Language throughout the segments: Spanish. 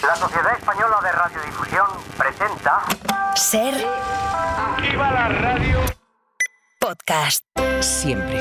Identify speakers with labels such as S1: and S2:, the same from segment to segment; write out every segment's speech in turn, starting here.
S1: La Sociedad Española de Radiodifusión presenta
S2: Ser
S3: ¡Viva la radio!
S2: Podcast. Siempre.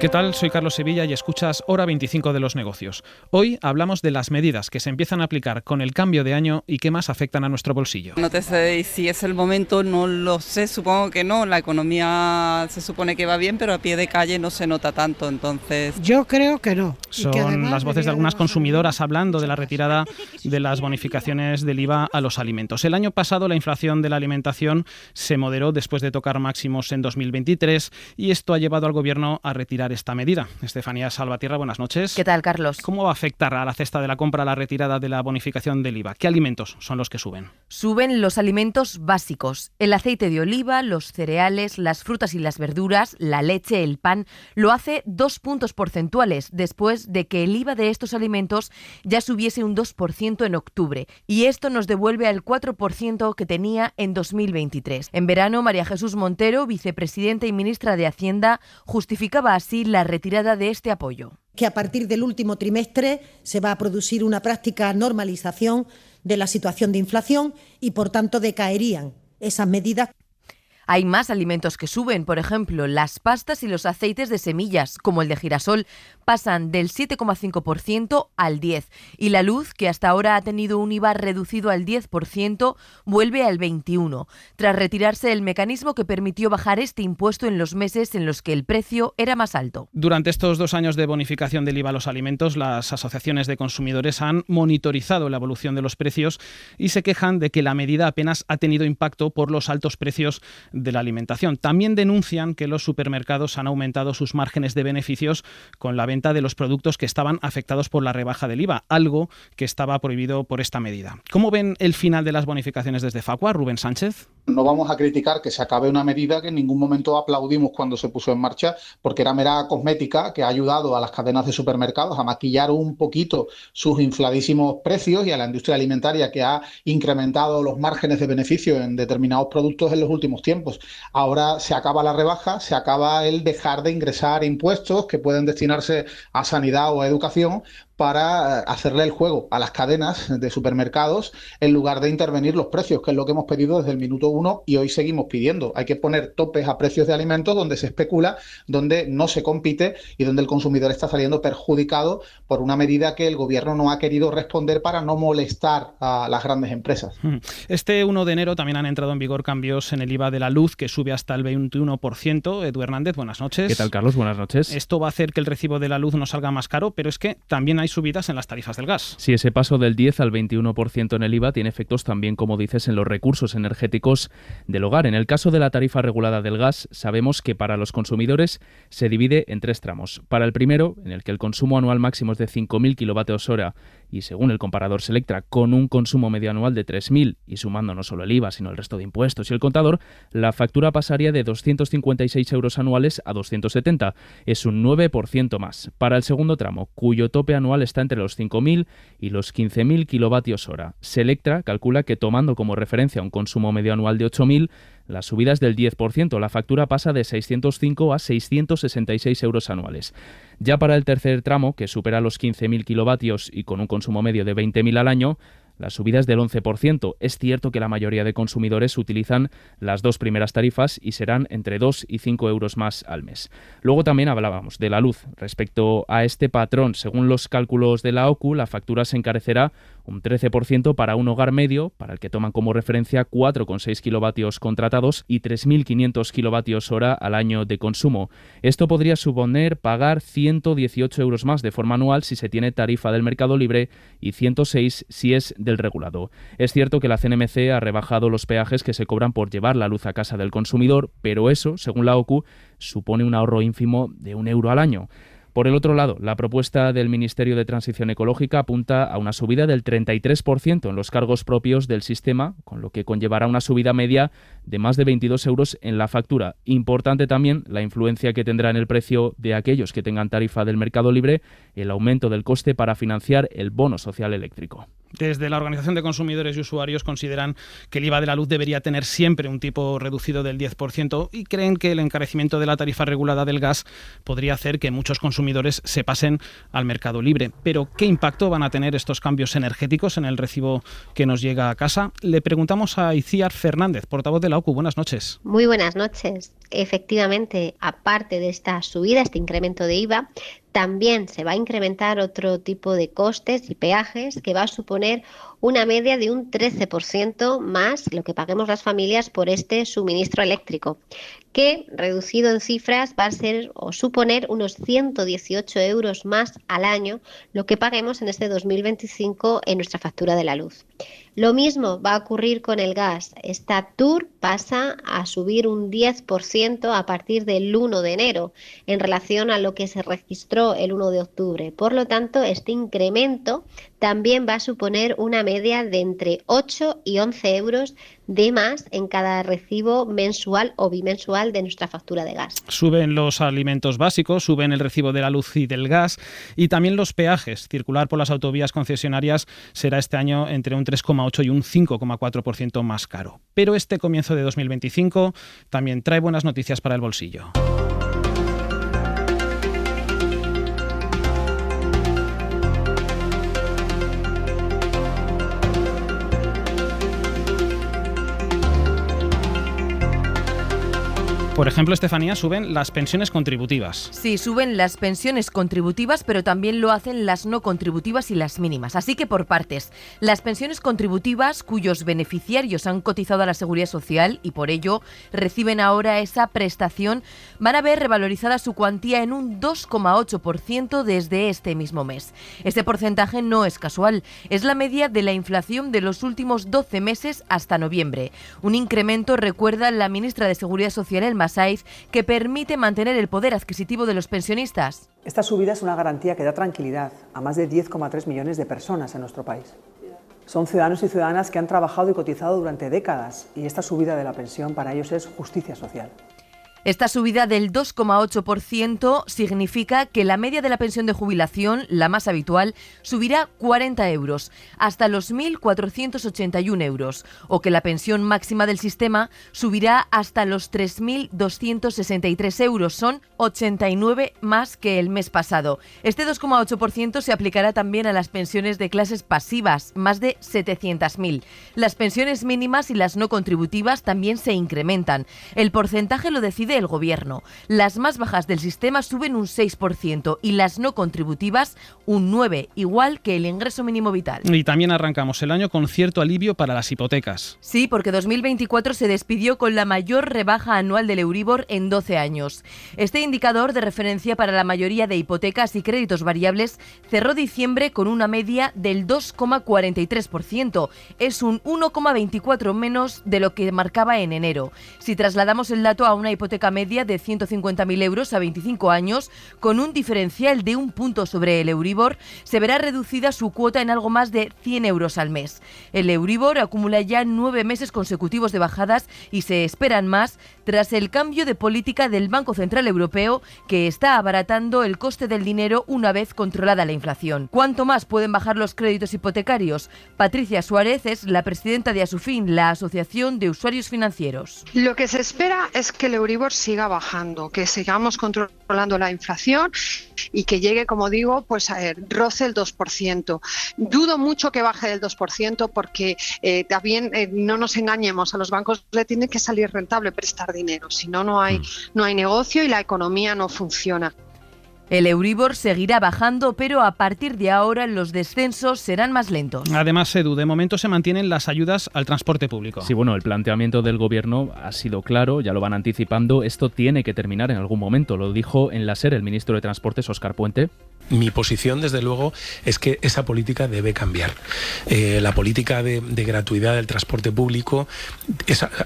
S4: ¿Qué tal? Soy Carlos Sevilla y escuchas Hora 25 de los negocios. Hoy hablamos de las medidas que se empiezan a aplicar con el cambio de año y que más afectan a nuestro bolsillo.
S5: No te sé si es el momento, no lo sé, supongo que no. La economía se supone que va bien, pero a pie de calle no se nota tanto, entonces...
S6: Yo creo que no.
S4: Son las voces de algunas consumidoras hablando de la retirada de las bonificaciones del IVA a los alimentos. El año pasado la inflación de la alimentación se moderó después de tocar máximos en 2023 y esto ha llevado al gobierno a retirar esta medida. Estefanía Salvatierra, buenas noches.
S7: ¿Qué tal, Carlos?
S4: ¿Cómo va a afectar a la cesta de la compra la retirada de la bonificación del IVA? ¿Qué alimentos son los que suben?
S7: Suben los alimentos básicos, el aceite de oliva, los cereales, las frutas y las verduras, la leche, el pan. Lo hace 2 puntos porcentuales después de que el IVA de estos alimentos ya subiese un 2% en octubre. Y esto nos devuelve al 4% que tenía en 2023. En verano, María Jesús Montero, vicepresidenta y ministra de Hacienda, justificaba así la retirada de este apoyo.
S8: Que a partir del último trimestre se va a producir una práctica normalización de la situación de inflación y, por tanto, decaerían esas medidas.
S7: Hay más alimentos que suben, por ejemplo, las pastas y los aceites de semillas, como el de girasol, pasan del 7,5% al 10%, y la luz, que hasta ahora ha tenido un IVA reducido al 10%, vuelve al 21%, tras retirarse el mecanismo que permitió bajar este impuesto en los meses en los que el precio era más alto.
S4: Durante estos 2 años de bonificación del IVA a los alimentos, las asociaciones de consumidores han monitorizado la evolución de los precios y se quejan de que la medida apenas ha tenido impacto por los altos precios de la alimentación. También denuncian que los supermercados han aumentado sus márgenes de beneficios con la venta de los productos que estaban afectados por la rebaja del IVA, algo que estaba prohibido por esta medida. ¿Cómo ven el final de las bonificaciones desde Facua, Rubén Sánchez?
S9: No vamos a criticar que se acabe una medida que en ningún momento aplaudimos cuando se puso en marcha, porque era mera cosmética que ha ayudado a las cadenas de supermercados a maquillar un poquito sus infladísimos precios y a la industria alimentaria que ha incrementado los márgenes de beneficio en determinados productos en los últimos tiempos. Ahora se acaba la rebaja, se acaba el dejar de ingresar impuestos que pueden destinarse a sanidad o a educación para hacerle el juego a las cadenas de supermercados en lugar de intervenir los precios, que es lo que hemos pedido desde el minuto 1 y hoy seguimos pidiendo. Hay que poner topes a precios de alimentos donde se especula, donde no se compite y donde el consumidor está saliendo perjudicado por una medida que el gobierno no ha querido responder para no molestar a las grandes empresas.
S4: Este 1 de enero también han entrado en vigor cambios en el IVA de la luz, que sube hasta el 21%. Edu Hernández, buenas noches.
S10: ¿Qué tal, Carlos? Buenas noches.
S4: Esto va a hacer que el recibo de la luz no salga más caro, pero es que también hay subidas en las tarifas del gas.
S10: Sí, ese paso del 10 al 21% en el IVA tiene efectos también, como dices, en los recursos energéticos del hogar. En el caso de la tarifa regulada del gas, sabemos que para los consumidores se divide en 3 tramos. Para el primero, en el que el consumo anual máximo es de 5.000 kWh y según el comparador Selectra, con un consumo medio anual de 3.000 y sumando no solo el IVA, sino el resto de impuestos y el contador, la factura pasaría de 256 euros anuales a 270. Es un 9% más. Para el segundo tramo, cuyo tope anual está entre los 5.000 y los 15.000 kWh. Selectra calcula que tomando como referencia un consumo medio anual de 8.000, la subida es del 10%, la factura pasa de 605 a 666 euros anuales. Ya para el tercer tramo, que supera los 15.000 kilovatios y con un consumo medio de 20.000 al año, la subida es del 11%. Es cierto que la mayoría de consumidores utilizan las 2 primeras tarifas y serán entre 2 y 5 euros más al mes. Luego también hablábamos de la luz. Respecto a este patrón, según los cálculos de la OCU, la factura se encarecerá un 13% para un hogar medio, para el que toman como referencia 4,6 kilovatios contratados y 3.500 kilovatios hora al año de consumo. Esto podría suponer pagar 118 euros más de forma anual si se tiene tarifa del mercado libre y 106 si es del regulado. Es cierto que la CNMC ha rebajado los peajes que se cobran por llevar la luz a casa del consumidor, pero eso, según la OCU, supone un ahorro ínfimo de 1 euro al año. Por el otro lado, la propuesta del Ministerio de Transición Ecológica apunta a una subida del 33% en los cargos propios del sistema, con lo que conllevará una subida media de más de 22 euros en la factura. Importante también la influencia que tendrá en el precio de aquellos que tengan tarifa del mercado libre el aumento del coste para financiar el bono social eléctrico.
S4: Desde la Organización de Consumidores y Usuarios consideran que el IVA de la luz debería tener siempre un tipo reducido del 10% y creen que el encarecimiento de la tarifa regulada del gas podría hacer que muchos consumidores se pasen al mercado libre. Pero, ¿qué impacto van a tener estos cambios energéticos en el recibo que nos llega a casa? Le preguntamos a Itziar Fernández, portavoz de la OCU. Buenas noches.
S6: Muy buenas noches. Efectivamente, aparte de esta subida, este incremento de IVA, también se va a incrementar otro tipo de costes y peajes que va a suponer una media de un 13% más lo que paguemos las familias por este suministro eléctrico, que reducido en cifras va a ser o suponer unos 118 euros más al año lo que paguemos en este 2025 en nuestra factura de la luz. Lo mismo va a ocurrir con el gas. Esta TUR pasa a subir un 10% a partir del 1 de enero en relación a lo que se registró el 1 de octubre. Por lo tanto, este incremento también va a suponer una media de entre 8 y 11 euros de más en cada recibo mensual o bimensual de nuestra factura de gas.
S4: Suben los alimentos básicos, suben el recibo de la luz y del gas y también los peajes. Circular por las autovías concesionarias será este año entre un 3,8 y un 5,4% más caro. Pero este comienzo de 2025 también trae buenas noticias para el bolsillo. Por ejemplo, Estefanía, suben las pensiones contributivas.
S7: Sí, suben las pensiones contributivas, pero también lo hacen las no contributivas y las mínimas. Así que por partes. Las pensiones contributivas, cuyos beneficiarios han cotizado a la Seguridad Social y por ello reciben ahora esa prestación, van a ver revalorizada su cuantía en un 2,8% desde este mismo mes. Este porcentaje no es casual, es la media de la inflación de los últimos 12 meses hasta noviembre. Un incremento, recuerda la ministra de Seguridad Social, Elma Saiz, que permite mantener el poder adquisitivo de los pensionistas.
S11: Esta subida es una garantía que da tranquilidad a más de 10,3 millones de personas en nuestro país. Son ciudadanos y ciudadanas que han trabajado y cotizado durante décadas y esta subida de la pensión para ellos es justicia social.
S7: Esta subida del 2,8% significa que la media de la pensión de jubilación, la más habitual, subirá 40 euros, hasta los 1.481 euros, o que la pensión máxima del sistema subirá hasta los 3.263 euros, son 89 más que el mes pasado. Este 2,8% se aplicará también a las pensiones de clases pasivas, más de 700.000. Las pensiones mínimas y las no contributivas también se incrementan. El porcentaje lo decide el Gobierno. Las más bajas del sistema suben un 6% y las no contributivas un 9%, igual que el ingreso mínimo vital.
S4: Y también arrancamos el año con cierto alivio para las hipotecas.
S7: Sí, porque 2024 se despidió con la mayor rebaja anual del Euribor en 12 años. Este indicador de referencia para la mayoría de hipotecas y créditos variables cerró diciembre con una media del 2,43%. Es un 1,24 menos de lo que marcaba en enero. Si trasladamos el dato a una hipoteca media de 150.000 euros a 25 años, con un diferencial de un punto sobre el Euribor, se verá reducida su cuota en algo más de 100 euros al mes. El Euribor acumula ya 9 meses consecutivos de bajadas y se esperan más tras el cambio de política del Banco Central Europeo, que está abaratando el coste del dinero una vez controlada la inflación. ¿Cuánto más pueden bajar los créditos hipotecarios? Patricia Suárez es la presidenta de Asufin, la Asociación de Usuarios Financieros.
S12: Lo que se espera es que el Euribor siga bajando, que sigamos controlando la inflación y que llegue, como digo, pues roce el 2%. Dudo mucho que baje del 2% porque también no nos engañemos, a los bancos le tiene que salir rentable prestar dinero, si no, no hay negocio y la economía no funciona.
S7: El Euribor seguirá bajando, pero a partir de ahora los descensos serán más lentos.
S4: Además, Edu, de momento se mantienen las ayudas al transporte público.
S10: Sí, bueno, el planteamiento del Gobierno ha sido claro, ya lo van anticipando. Esto tiene que terminar en algún momento. Lo dijo en la SER el ministro de Transportes, Óscar Puente.
S13: Mi posición, desde luego, es que esa política debe cambiar. La política de gratuidad del transporte público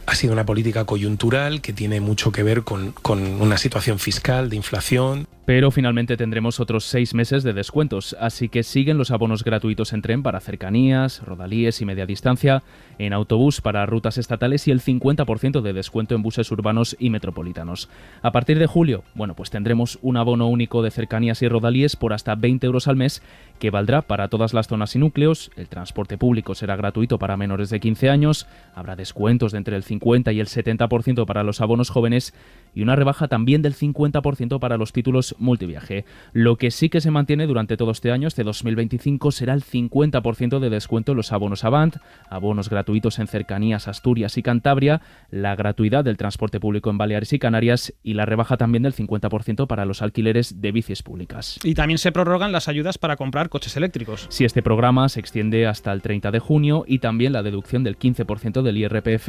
S13: ha sido una política coyuntural que tiene mucho que ver con una situación fiscal de inflación.
S10: Pero finalmente tendremos otros 6 meses de descuentos, así que siguen los abonos gratuitos en tren para cercanías, rodalíes y media distancia, en autobús para rutas estatales y el 50% de descuento en buses urbanos y metropolitanos. A partir de julio, pues tendremos un abono único de cercanías y rodalíes por hasta 20 euros al mes, que valdrá para todas las zonas y núcleos. El transporte público será gratuito para menores de 15 años, habrá descuentos de entre el 50 y el 70% para los abonos jóvenes y una rebaja también del 50% para los títulos multiviaje. Lo que sí que se mantiene durante todo este año, este 2025, será el 50% de descuento en los abonos Avant, abonos gratuitos en cercanías Asturias y Cantabria, la gratuidad del transporte público en Baleares y Canarias y la rebaja también del 50% para los alquileres de bicis públicas.
S4: Y también se prorrogan las ayudas para comprar coches eléctricos.
S10: Sí, este programa se extiende hasta el 30 de junio y también la deducción del 15% del IRPF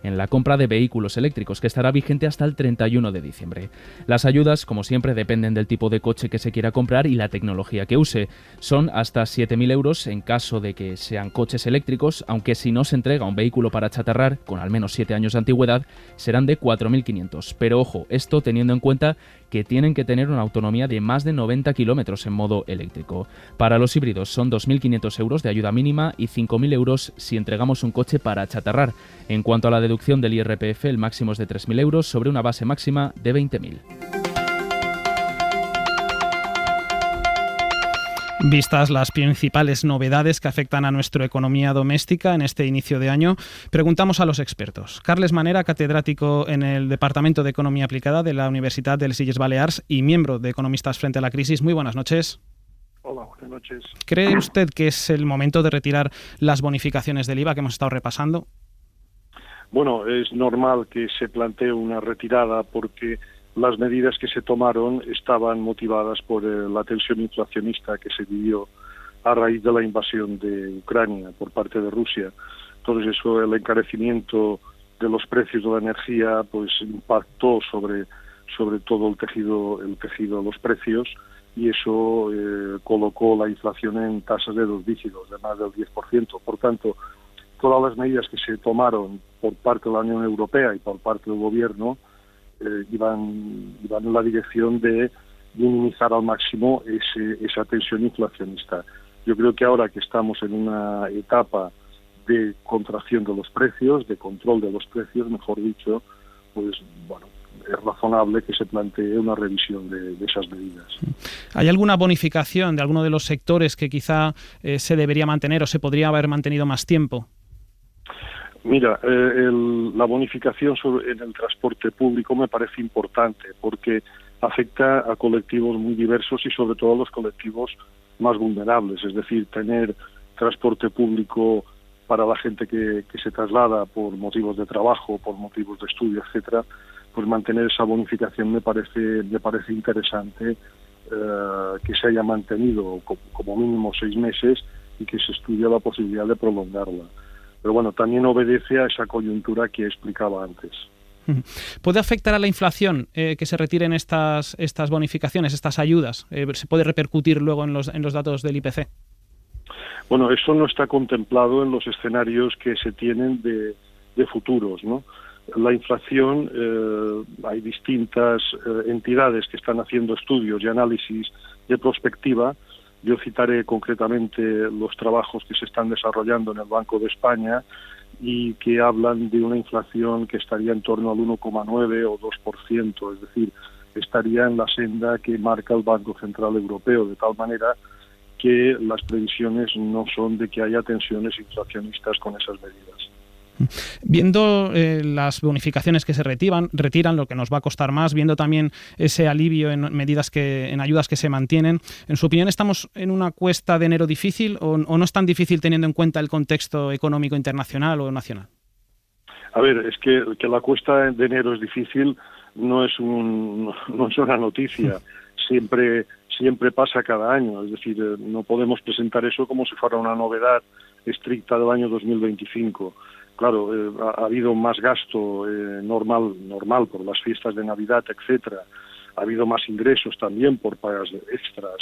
S10: en la compra de vehículos eléctricos, que estará vigente hasta el 31 de diciembre. Las ayudas, como siempre, dependen del tipo de coche que se quiera comprar y la tecnología que use. Son hasta 7.000 euros en caso de que sean coches eléctricos, aunque si no se entrega un vehículo para chatarrar con al menos 7 años de antigüedad, serán de 4.500. Pero ojo, esto teniendo en cuenta que tienen que tener una autonomía de más de 90 kilómetros en modo eléctrico. Para los híbridos son 2.500 euros de ayuda mínima y 5.000 euros si entregamos un coche para chatarrar. En cuanto a la deducción del IRPF, el máximo es de 3.000 euros sobre una base máxima de 20.000.
S4: Vistas las principales novedades que afectan a nuestra economía doméstica en este inicio de año, preguntamos a los expertos. Carles Manera, catedrático en el Departamento de Economía Aplicada de la Universidad de les Illes Balears y miembro de Economistas Frente a la Crisis. Muy buenas noches.
S14: Hola, buenas noches.
S4: ¿Cree usted que es el momento de retirar las bonificaciones del IVA que hemos estado repasando?
S14: Bueno, es normal que se plantee una retirada porque las medidas que se tomaron estaban motivadas por la tensión inflacionista que se vivió a raíz de la invasión de Ucrania por parte de Rusia. Entonces eso, el encarecimiento de los precios de la energía, pues impactó sobre todo el tejido de los precios, y eso colocó la inflación en tasas de 2 dígitos, de más del 10%. Por tanto, todas las medidas que se tomaron por parte de la Unión Europea y por parte del Gobierno iban en la dirección de minimizar al máximo esa tensión inflacionista. Yo creo que ahora que estamos en una etapa de contracción de los precios, de control de los precios, mejor dicho, pues bueno, es razonable que se plantee una revisión de esas medidas.
S4: ¿Hay alguna bonificación de alguno de los sectores que quizá se debería mantener o se podría haber mantenido más tiempo?
S14: Mira, la bonificación en el transporte público me parece importante porque afecta a colectivos muy diversos y sobre todo a los colectivos más vulnerables. Es decir, tener transporte público para la gente que se traslada por motivos de trabajo, por motivos de estudio, etcétera, pues mantener esa bonificación me parece interesante que se haya mantenido como mínimo 6 meses y que se estudie la posibilidad de prolongarla. Pero bueno, también obedece a esa coyuntura que explicaba antes.
S4: ¿Puede afectar a la inflación que se retiren estas bonificaciones, estas ayudas? ¿Se puede repercutir luego en los datos del IPC?
S14: Bueno, eso no está contemplado en los escenarios que se tienen de futuros, ¿no? La inflación, hay distintas entidades que están haciendo estudios y análisis de prospectiva. Yo citaré concretamente los trabajos que se están desarrollando en el Banco de España y que hablan de una inflación que estaría en torno al 1,9 o 2%, es decir, estaría en la senda que marca el Banco Central Europeo, de tal manera que las previsiones no son de que haya tensiones inflacionistas con esas medidas.
S4: Viendo las bonificaciones que se retiran, lo que nos va a costar más, viendo también ese alivio en ayudas que se mantienen, ¿en su opinión estamos en una cuesta de enero difícil o no es tan difícil teniendo en cuenta el contexto económico internacional o nacional?
S14: A ver, es que la cuesta de enero es difícil, no es una noticia. Siempre pasa cada año, es decir, no podemos presentar eso como si fuera una novedad estricta del año 2025. Claro, ha habido más gasto normal por las fiestas de Navidad, etcétera. Ha habido más ingresos también por pagas extras,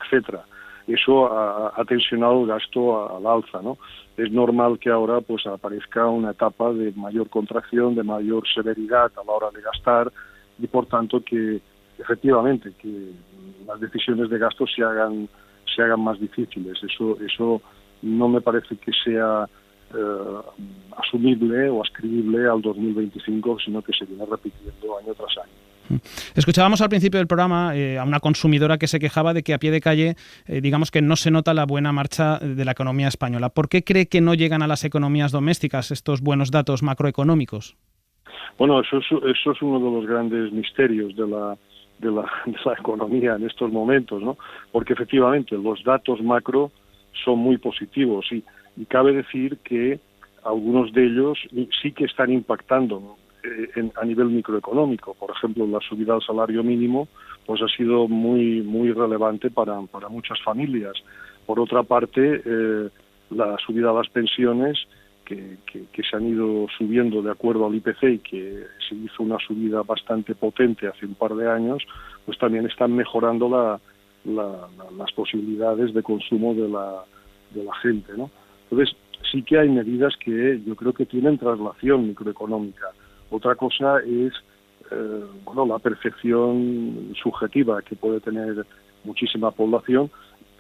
S14: etcétera. Eso ha tensionado el gasto al alza, ¿no? Es normal que ahora pues aparezca una etapa de mayor contracción, de mayor severidad a la hora de gastar y por tanto que efectivamente, que las decisiones de gasto se hagan más difíciles. Eso no me parece que sea asumible o ascribible al 2025, sino que se viene repitiendo año tras año.
S4: Escuchábamos al principio del programa a una consumidora que se quejaba de que a pie de calle, digamos que no se nota la buena marcha de la economía española. ¿Por qué cree que no llegan a las economías domésticas estos buenos datos macroeconómicos?
S14: Bueno, eso es uno de los grandes misterios de la economía en estos momentos, ¿no? Porque efectivamente los datos macro son muy positivos y cabe decir que algunos de ellos sí que están impactando a nivel microeconómico. Por ejemplo, la subida al salario mínimo pues ha sido muy relevante para muchas familias. Por otra parte, la subida de las pensiones que se han ido subiendo de acuerdo al IPC y que se hizo una subida bastante potente hace un par de años, pues también están mejorando las posibilidades de consumo de la gente, ¿no? Entonces, sí que hay medidas que yo creo que tienen traslación microeconómica. Otra cosa es la percepción subjetiva que puede tener muchísima población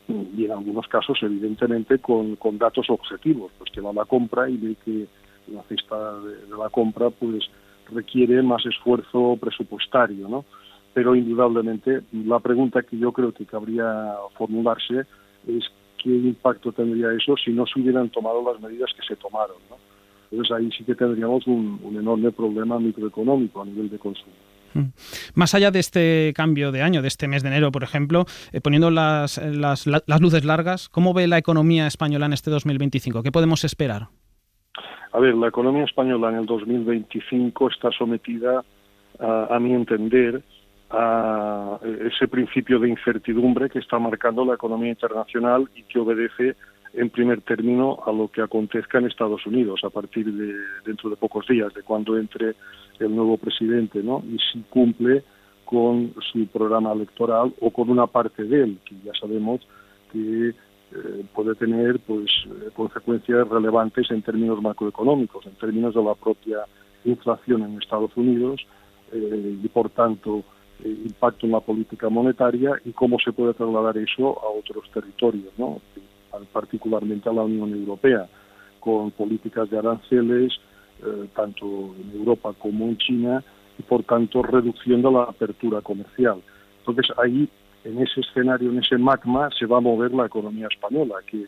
S14: y en algunos casos, evidentemente, con datos objetivos, pues que va a la compra y ve que la cesta de la compra pues requiere más esfuerzo presupuestario, ¿no? Pero indudablemente la pregunta que yo creo que cabría formularse es qué impacto tendría eso si no se hubieran tomado las medidas que se tomaron, ¿no? Entonces ahí sí que tendríamos un enorme problema microeconómico a nivel de consumo.
S4: Más allá de este cambio de año, de este mes de enero, por ejemplo, poniendo las luces largas, ¿cómo ve la economía española en este 2025? ¿Qué podemos esperar?
S14: A ver, la economía española en el 2025 está sometida, a mi entender, a ese principio de incertidumbre que está marcando la economía internacional y que obedece en primer término a lo que acontezca en Estados Unidos a partir de dentro de pocos días, de cuando entre el nuevo presidente, ¿no? Y si cumple con su programa electoral o con una parte de él, que ya sabemos que puede tener pues consecuencias relevantes en términos macroeconómicos, en términos de la propia inflación en Estados Unidos y por tanto impacto en la política monetaria y cómo se puede trasladar eso a otros territorios, ¿no? Particularmente a la Unión Europea, con políticas de aranceles, tanto en Europa como en China, y por tanto reduciendo la apertura comercial. Entonces ahí, en ese escenario, en ese magma, se va a mover la economía española, que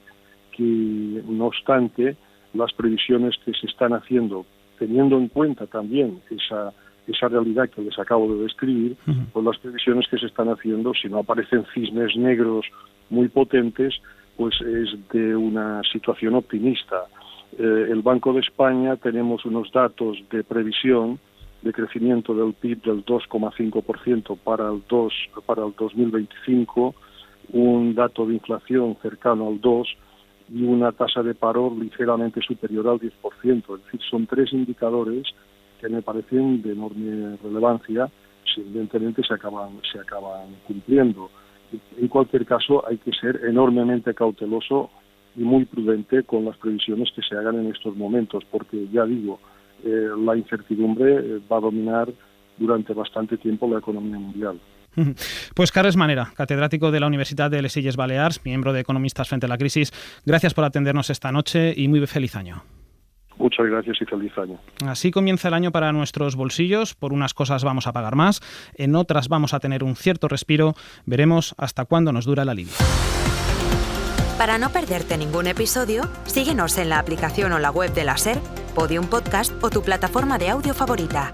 S14: no obstante, las previsiones que se están haciendo, teniendo en cuenta también esa realidad que les acabo de describir, pues las previsiones que se están haciendo, si no aparecen cisnes negros muy potentes, pues es de una situación optimista. El Banco de España tenemos unos datos de previsión de crecimiento del PIB del 2,5% para el 2025, un dato de inflación cercano al 2% y una tasa de paro ligeramente superior al 10%. Es decir, son tres indicadores que me parecen de enorme relevancia, si evidentemente se acaban cumpliendo. En cualquier caso, hay que ser enormemente cauteloso y muy prudente con las previsiones que se hagan en estos momentos, porque ya digo, la incertidumbre va a dominar durante bastante tiempo la economía mundial.
S4: Pues Carles Manera, catedrático de la Universidad de les Illes Balears, miembro de Economistas frente a la Crisis, gracias por atendernos esta noche y muy feliz año.
S14: Muchas gracias y feliz año.
S4: Así comienza el año para nuestros bolsillos. Por unas cosas vamos a pagar más, en otras vamos a tener un cierto respiro. Veremos hasta cuándo nos dura el alivio.
S15: Para no perderte ningún episodio, síguenos en la aplicación o la web de la SER, Podium Podcast o tu plataforma de audio favorita.